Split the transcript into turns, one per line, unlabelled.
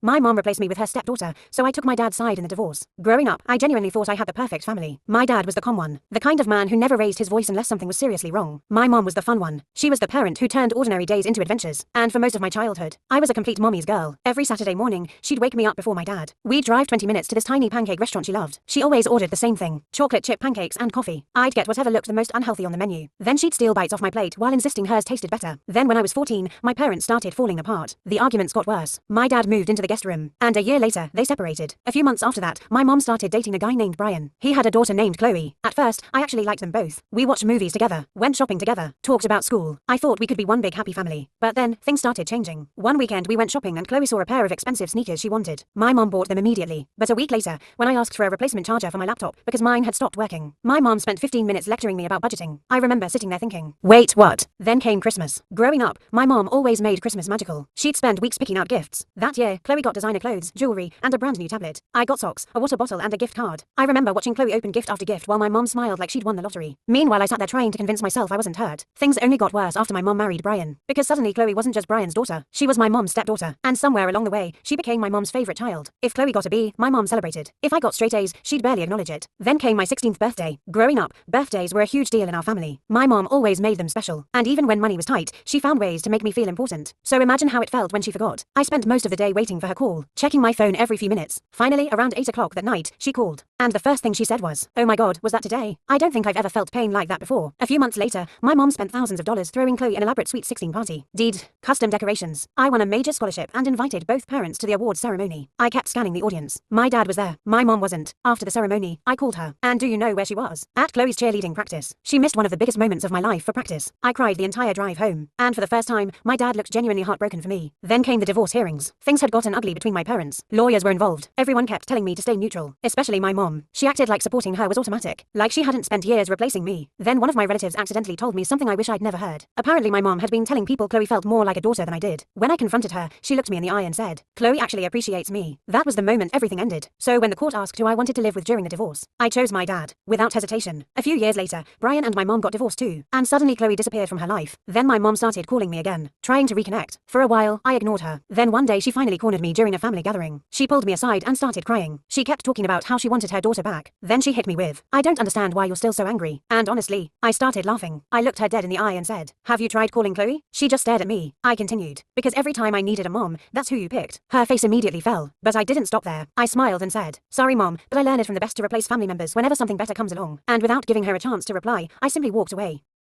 My mom replaced me with her stepdaughter, so I took my dad's side in the divorce. Growing up, I genuinely thought I had the perfect family. My dad was the calm one, the kind of man who never raised his voice unless something was seriously wrong. My mom was the fun one. She was the parent who turned ordinary days into adventures. And for most of my childhood, I was a complete mommy's girl. Every Saturday morning, she'd wake me up before my dad. We'd drive 20 minutes to this tiny pancake restaurant she loved. She always ordered the same thing: chocolate chip pancakes and coffee. I'd get whatever looked the most unhealthy on the menu. Then she'd steal bites off my plate while insisting hers tasted better. Then when I was 14, my parents started falling apart. The arguments got worse. My dad moved into the guest room, and a year later, they separated. A few months after that, my mom started dating a guy named Brian. He had a daughter named Chloe. At first, I actually liked them both. We watched movies together, went shopping together, talked about school. I thought we could be one big happy family. But then, things started changing. One weekend we went shopping and Chloe saw a pair of expensive sneakers she wanted. My mom bought them immediately. But a week later, when I asked for a replacement charger for my laptop because mine had stopped working, my mom spent 15 minutes lecturing me about budgeting. I remember sitting there thinking, wait, what? Then came Christmas. Growing up, my mom always made Christmas magical. She'd spend weeks picking out gifts. That year, Chloe got designer clothes, jewelry, and a brand new tablet. I got socks, a water bottle, and a gift card. I remember watching Chloe open gift after gift while my mom smiled like she'd won the lottery. Meanwhile, I sat there trying to convince myself I wasn't hurt. Things only got worse after my mom married Brian, because suddenly Chloe wasn't just Brian's daughter. She was my mom's stepdaughter. And somewhere along the way, she became my mom's favorite child. If Chloe got a B, my mom celebrated. If I got straight A's, she'd barely acknowledge it. Then came my 16th birthday. Growing up, birthdays were a huge deal in our family. My mom always made them special. And even when money was tight, she found ways to make me feel important. So imagine how it felt when she forgot. I spent most of the day waiting for her call, checking my phone every few minutes. Finally, around 8 o'clock that night, she called. And the first thing she said was, "Oh my God, was that today?" I don't think I've ever felt pain like that before. A few months later, my mom spent thousands of dollars throwing Chloe an elaborate sweet 16 party. Did custom decorations. I won a major scholarship and invited both parents to the awards ceremony. I kept scanning the audience. My dad was there. My mom wasn't. After the ceremony, I called her. And do you know where she was? At Chloe's cheerleading practice. She missed one of the biggest moments of my life for practice. I cried the entire drive home. And for the first time, my dad looked genuinely heartbroken for me. Then came the divorce hearings. Things had gotten ugly between my parents. Lawyers were involved. Everyone kept telling me to stay neutral, especially my mom. She acted like supporting her was automatic, like she hadn't spent years replacing me. Then one of my relatives accidentally told me something I wish I'd never heard. Apparently my mom had been telling people Chloe felt more like a daughter than I did. When I confronted her, she looked me in the eye and said, "Chloe actually appreciates me." That was the moment everything ended. So when the court asked who I wanted to live with during the divorce, I chose my dad, without hesitation. A few years later, Brian and my mom got divorced too, and suddenly Chloe disappeared from her life. Then my mom started calling me again, trying to reconnect. For a while, I ignored her. Then one day she finally cornered me during a family gathering. She pulled me aside and started crying. She kept talking about how she wanted her daughter back. Then she hit me with, "I don't understand why you're still so angry." And honestly, I started laughing. I looked her dead in the eye and said, "Have you tried calling Chloe?" She just stared at me. I continued, "Because every time I needed a mom, that's who you picked." Her face immediately fell, but I didn't stop there. I smiled and said, "Sorry mom, but I learned it from the best to replace family members whenever something better comes along." And without giving her a chance to reply, I simply walked away.